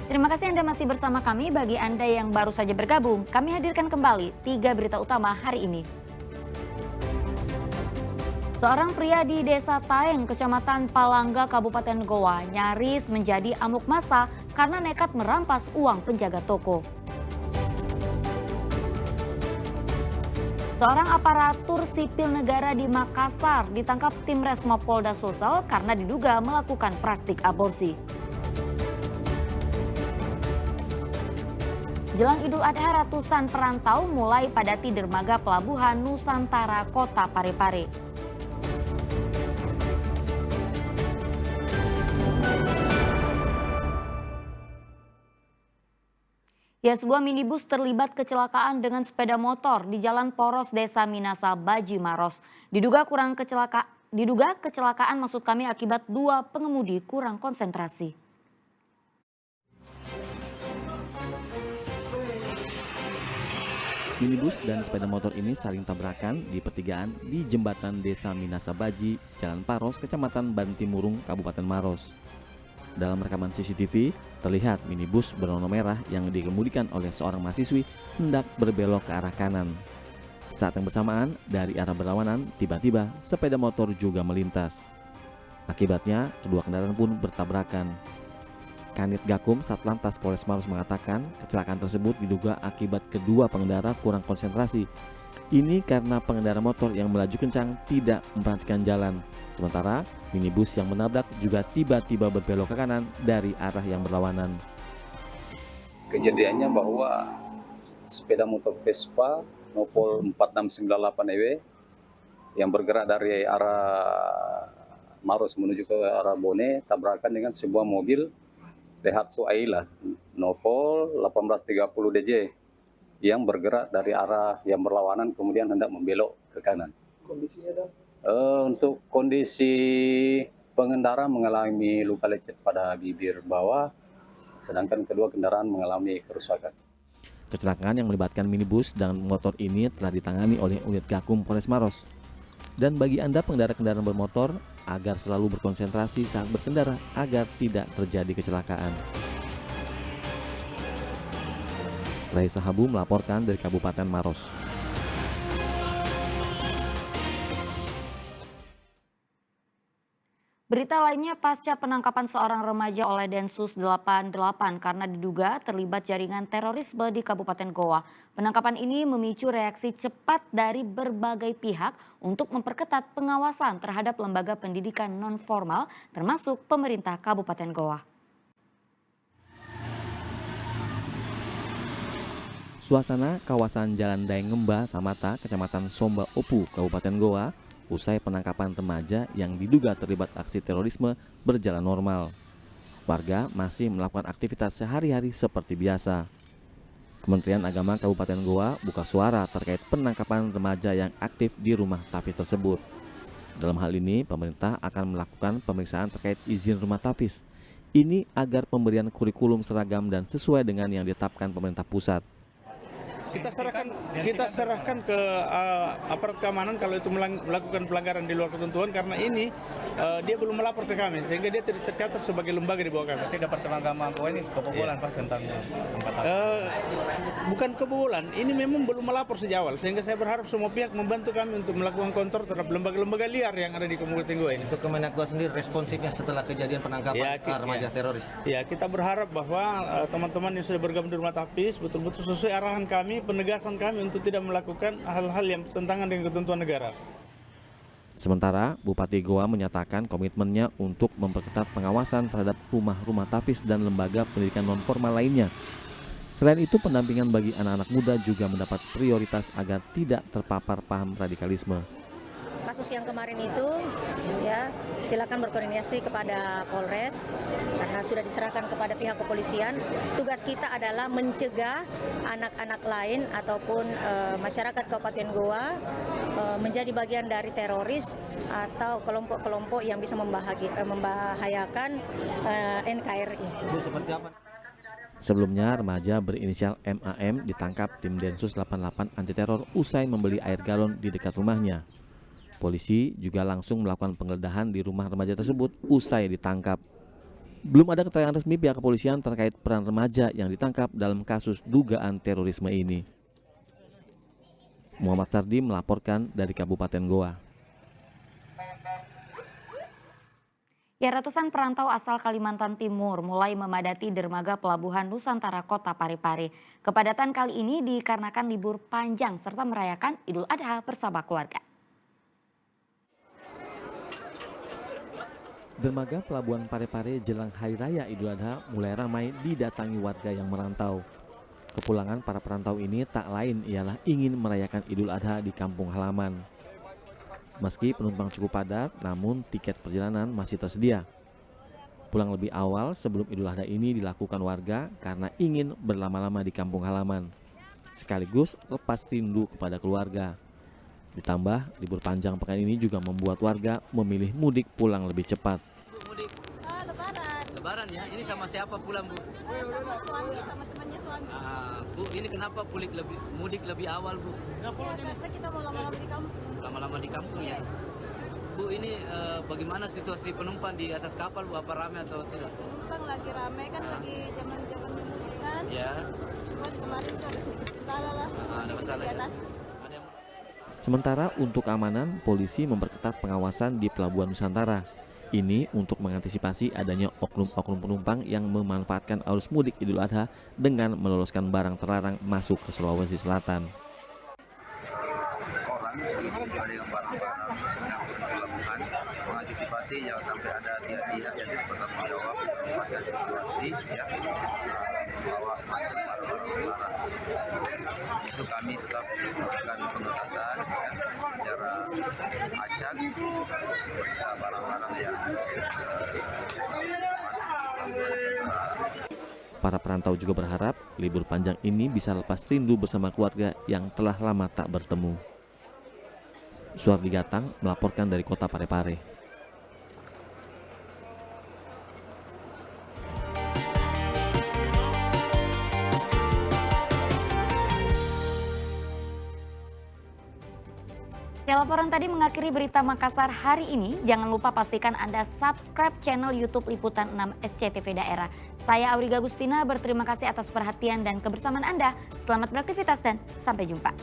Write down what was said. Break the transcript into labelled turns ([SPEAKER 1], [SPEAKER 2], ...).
[SPEAKER 1] Terima kasih Anda masih bersama kami. Bagi Anda yang baru saja bergabung, kami hadirkan kembali 3 berita utama hari ini. Seorang pria di Desa Taeng, Kecamatan Palangga, Kabupaten Goa, nyaris menjadi amuk massa karena nekat merampas uang penjaga toko. Seorang aparatur sipil negara di Makassar ditangkap tim Resmo Polda Sulsel karena diduga melakukan praktik aborsi. Jelang Idul Adha, ratusan perantau mulai padati dermaga pelabuhan Nusantara Kota Parepare. Ya, sebuah minibus terlibat kecelakaan dengan sepeda motor di Jalan Poros Desa Minasa, Baji, Maros. Diduga kecelakaan maksud kami akibat 2 pengemudi kurang konsentrasi.
[SPEAKER 2] Minibus dan sepeda motor ini saling tabrakan di pertigaan di jembatan Desa Minasa Baji, Jalan Paros, Kecamatan Bantimurung, Kabupaten Maros. Dalam rekaman CCTV, terlihat minibus berwarna merah yang dikemudikan oleh seorang mahasiswi hendak berbelok ke arah kanan. Saat yang bersamaan, dari arah berlawanan, tiba-tiba sepeda motor juga melintas. Akibatnya, kedua kendaraan pun bertabrakan. Kanit Gakum Satlantas Polres Maros mengatakan kecelakaan tersebut diduga akibat kedua pengendara kurang konsentrasi. Ini karena pengendara motor yang melaju kencang tidak memperhatikan jalan. Sementara minibus yang menabrak juga tiba-tiba berbelok ke kanan dari arah yang berlawanan.
[SPEAKER 3] Kejadiannya bahwa sepeda motor Vespa Nopol 4698 EW yang bergerak dari arah Maros menuju ke arah Bone tabrakan dengan sebuah mobil Daihatsu Ayla Nopol 1830 DJ yang bergerak dari arah yang berlawanan kemudian hendak membelok ke kanan.
[SPEAKER 4] Kondisinya dong?
[SPEAKER 3] Untuk kondisi pengendara mengalami luka lecet pada bibir bawah, sedangkan kedua kendaraan mengalami kerusakan.
[SPEAKER 2] Kecelakaan yang melibatkan minibus dan motor ini telah ditangani oleh unit Gakum Polres Maros. Dan bagi Anda pengendara kendaraan bermotor, agar selalu berkonsentrasi saat berkendara agar tidak terjadi kecelakaan. Raisa Habu melaporkan dari Kabupaten Maros.
[SPEAKER 1] Berita lainnya, pasca penangkapan seorang remaja oleh Densus 88 karena diduga terlibat jaringan terorisme di Kabupaten Goa. Penangkapan ini memicu reaksi cepat dari berbagai pihak untuk memperketat pengawasan terhadap lembaga pendidikan non-formal termasuk pemerintah Kabupaten Goa.
[SPEAKER 2] Suasana kawasan Jalan Daeng-Ngemba, Samata, Kecamatan Somba Opu, Kabupaten Goa, usai penangkapan remaja yang diduga terlibat aksi terorisme berjalan normal. Warga masih melakukan aktivitas sehari-hari seperti biasa. Kementerian Agama Kabupaten Goa buka suara terkait penangkapan remaja yang aktif di rumah tapis tersebut. Dalam hal ini, pemerintah akan melakukan pemeriksaan terkait izin rumah tapis. Ini agar pemberian kurikulum seragam dan sesuai dengan yang ditetapkan pemerintah pusat.
[SPEAKER 4] Kita serahkan ke aparat keamanan kalau itu melakukan pelanggaran di luar ketentuan, karena ini dia belum melapor ke kami sehingga dia tidak tercatat sebagai lembaga di bawah kami.
[SPEAKER 5] Berarti Departemen Agama Goa ini kebobolan Pak tentang tempat
[SPEAKER 4] Bukan kebobolan, ini memang belum melapor sejak awal sehingga saya berharap semua pihak membantu kami untuk melakukan kontrol terhadap lembaga-lembaga liar yang ada di Kabupaten Goa ini.
[SPEAKER 6] Untuk Kemenak Goa sendiri responsifnya setelah kejadian penangkapan remaja teroris.
[SPEAKER 4] Ya, kita berharap bahwa teman-teman yang sudah bergabung di rumah tapis betul-betul sesuai arahan kami, penegasan kami untuk tidak melakukan hal-hal yang bertentangan dengan ketentuan negara.
[SPEAKER 2] Sementara, Bupati Goa menyatakan komitmennya untuk memperketat pengawasan terhadap rumah-rumah tapis dan lembaga pendidikan non-formal lainnya. Selain itu, pendampingan bagi anak-anak muda juga mendapat prioritas agar tidak terpapar paham radikalisme.
[SPEAKER 7] Kasus yang kemarin itu, ya, silakan berkoordinasi kepada Polres karena sudah diserahkan kepada pihak kepolisian. Tugas kita adalah mencegah anak-anak lain ataupun masyarakat Kabupaten Goa menjadi bagian dari teroris atau kelompok-kelompok yang bisa membahayakan NKRI.
[SPEAKER 6] Itu seperti apa?
[SPEAKER 2] Sebelumnya, remaja berinisial MAM ditangkap tim Densus 88 anti teror usai membeli air galon di dekat rumahnya. Polisi juga langsung melakukan penggeledahan di rumah remaja tersebut usai ditangkap. Belum ada keterangan resmi pihak kepolisian terkait peran remaja yang ditangkap dalam kasus dugaan terorisme ini. Muhammad Sardi melaporkan dari Kabupaten Goa.
[SPEAKER 1] Ya, ratusan perantau asal Kalimantan Timur mulai memadati dermaga Pelabuhan Nusantara Kota Parepare. Kepadatan kali ini dikarenakan libur panjang serta merayakan Idul Adha bersama keluarga.
[SPEAKER 2] Dermaga Pelabuhan Parepare jelang Hari Raya Idul Adha mulai ramai didatangi warga yang merantau. Kepulangan para perantau ini tak lain ialah ingin merayakan Idul Adha di kampung halaman. Meski penumpang cukup padat, namun tiket perjalanan masih tersedia. Pulang lebih awal sebelum Idul Adha ini dilakukan warga karena ingin berlama-lama di kampung halaman, sekaligus lepas rindu kepada keluarga. Ditambah, libur panjang pekan ini juga membuat warga memilih mudik pulang lebih cepat.
[SPEAKER 8] Mudik. Lebaran ya, ini sama siapa pulang Bu?
[SPEAKER 9] Sama suami, sama temannya suami.
[SPEAKER 8] Bu, ini kenapa mudik lebih awal Bu?
[SPEAKER 9] Ya, karena kita mau lama-lama di kampung.
[SPEAKER 8] Lama-lama di kampung ya. Bu, ini bagaimana situasi penumpang di atas kapal Bu? Apa ramai atau tidak?
[SPEAKER 9] Penumpang lagi ramai kan, lagi zaman-zaman kan.
[SPEAKER 8] Ya.
[SPEAKER 9] Cuma kemarin tuh ada sedikit kendala lah.
[SPEAKER 8] Ada masalah ya.
[SPEAKER 2] Sementara untuk keamanan, polisi memperketat pengawasan di Pelabuhan Nusantara. Ini untuk mengantisipasi adanya oknum-oknum penumpang yang memanfaatkan arus mudik Idul Adha dengan meloloskan barang terlarang masuk ke Sulawesi Selatan.
[SPEAKER 3] Orang ini juga dengan barang-barang yang di pelabuhan, mengantisipasi yang sampai ada pihak-pihak yang tidak bertanggung jawab memanfaatkan situasi ya, bawa masuk barang-barang terlarang. Itu kami tetap melakukan pengetatan ya, secara acak periksa barang-barang yang masuk di pelabuhan Nusantara.
[SPEAKER 2] Para perantau juga berharap libur panjang ini bisa lepas rindu bersama keluarga yang telah lama tak bertemu. Suardi Gatang melaporkan dari Kota Parepare.
[SPEAKER 1] Ya, laporan tadi mengakhiri berita Makassar hari ini. Jangan lupa pastikan Anda subscribe channel YouTube Liputan 6 SCTV Daerah. Saya Auriga Gustina berterima kasih atas perhatian dan kebersamaan Anda. Selamat beraktivitas dan sampai jumpa.